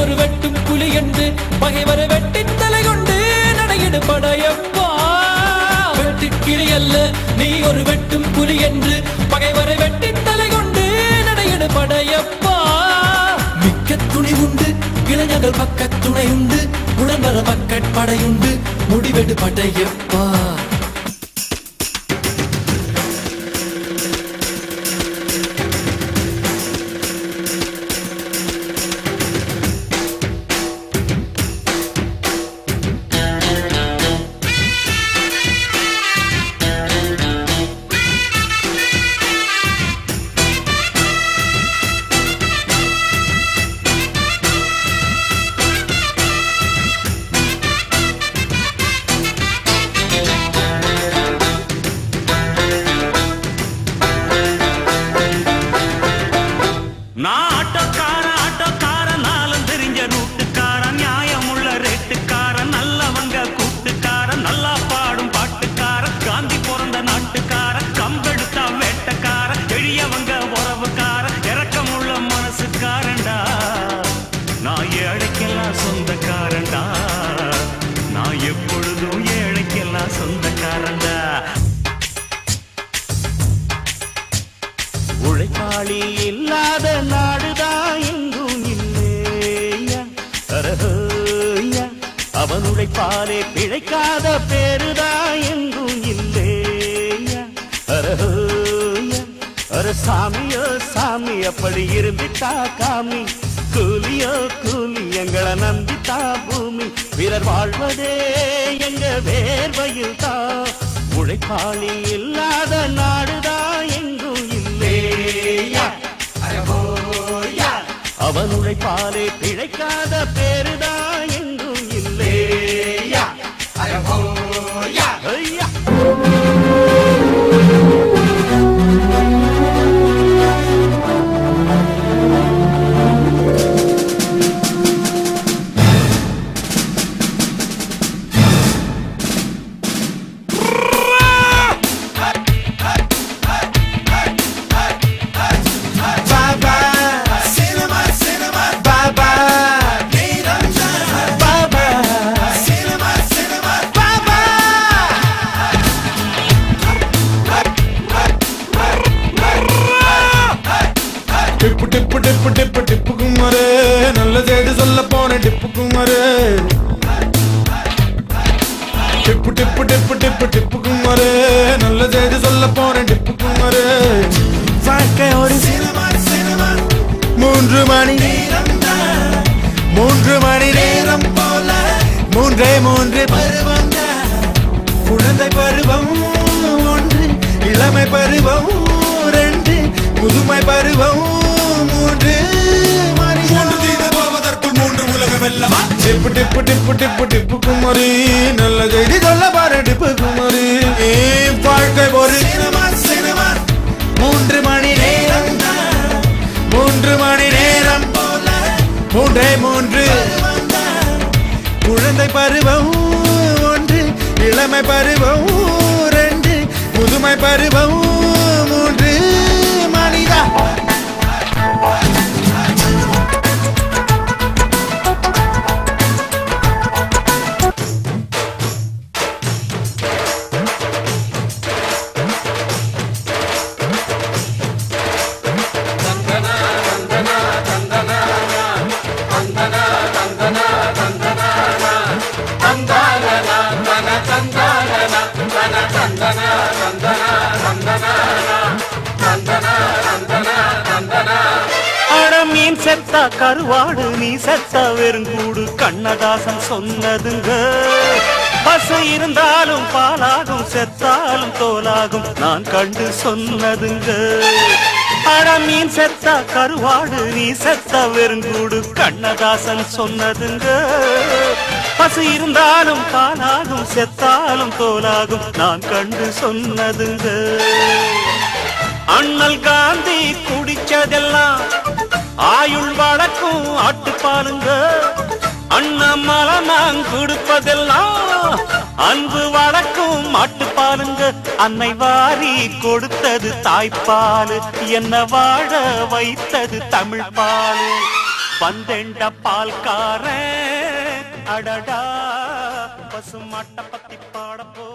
ஒரு வெட்டும் புலி என்று பகைவரை வெட்டி தலை கொண்டு நடையிடு படையப்பா. வெட்டுக்கிளி அல்ல நீ ஒரு வெட்டும் புலி என்று பகைவரை வெட்டி தலை கொண்டு நடையிடு படையப்பா. மிக்க துணி உண்டு இளைஞர்கள் பக்க துணை உண்டு உடன்வர மக்கட் படையுண்டு முடிவெடு படையப்பா. உழைப்பாளி இல்லாத நாடுதான் எங்கும் இல்லையா. அவன் உழைப்பாலே பிழைக்காத பேருதான் எங்கும் இல்லையா. சாமியோ சாமி அப்படி இருந்துட்டா காமி, கூலியோ கூலி எங்களை நம்பித்தா பூமி. பிறர் வாழ்வதே எங்க வேர்வையில் தான். உழைப்பாளி இல்லாத நாடுதான் எங்கும் இல்லையா. அவன் உழைப்பாலே பிழைக்காத பேருதான் எங்கும் இல்லையா. டிப்பு டிப்பு டிப்பு டிப்பு டிப்பு குமாரே, நல்ல செய்தி சொல்ல போன டிப்பு குமாரே. டிப்பு டிப்பு டிப்பு டிப்பு டிப்பு குமாரே, நல்ல செய்தி சொல்ல போன டிப்பு குமாரே. வாழ்க்கை ஒரு சினிமா சினிமா, 3 மணி நேரம், 3 மணி நேரம் போல 3 பருவம். குழந்தை பருவம் 1, இளமை பருவம் 2, முதுமை பருவம் 3. போவதற்குள் 3 உலகம் வெல்லவா. டிப்பு டிப்பு டிப்பு டிப்பு டிப்பு குமாரி, நல்ல செய்தி சொல்ல பாரு டிப்பு குமாரி. வாழ்க்கை ஒரு சினிமா சினிமா, 3 மணி நேரம், 3 மணி நேரம் போல 3 குழந்தை பருவம் 1, இளமை பருவம் 2, முதுமை பருவம் 3. மனிதா மீன் செத்தா கருவாடு, நீ செத்தா வெறுங்கூடு, கண்ணதாசன் சொன்னதுங்க. பசு இருந்தாலும் பாலாகும், செத்தாலும் தோலாகும், நான் கண்டு சொன்னதுங்க. மீன் செத்தா கருவாடு, நீ செத்தா வெறுங்கூடு, கண்ணதாசன் சொன்னதுங்க. பசு இருந்தாலும் பாலாகும், செத்தாலும் தோலாகும், நான் கண்டு சொன்னதுங்க. அண்ணல் காந்தி குடிச்சதெல்லாம் ஆயுள் வழக்கும் ஆட்டுப்பாலுங்க. அண்ணாமலை நான் கொடுப்பதெல்லாம் அன்பு வழக்கும் மாட்டுப்பாலுங்க. அன்னை வாரி கொடுத்தது தாய்ப்பாலு, என்ன வாழ வைத்தது தமிழ் பாலு. வந்தேண்ட பால்கார அடடா பசுமாட்ட பத்தி பாட போ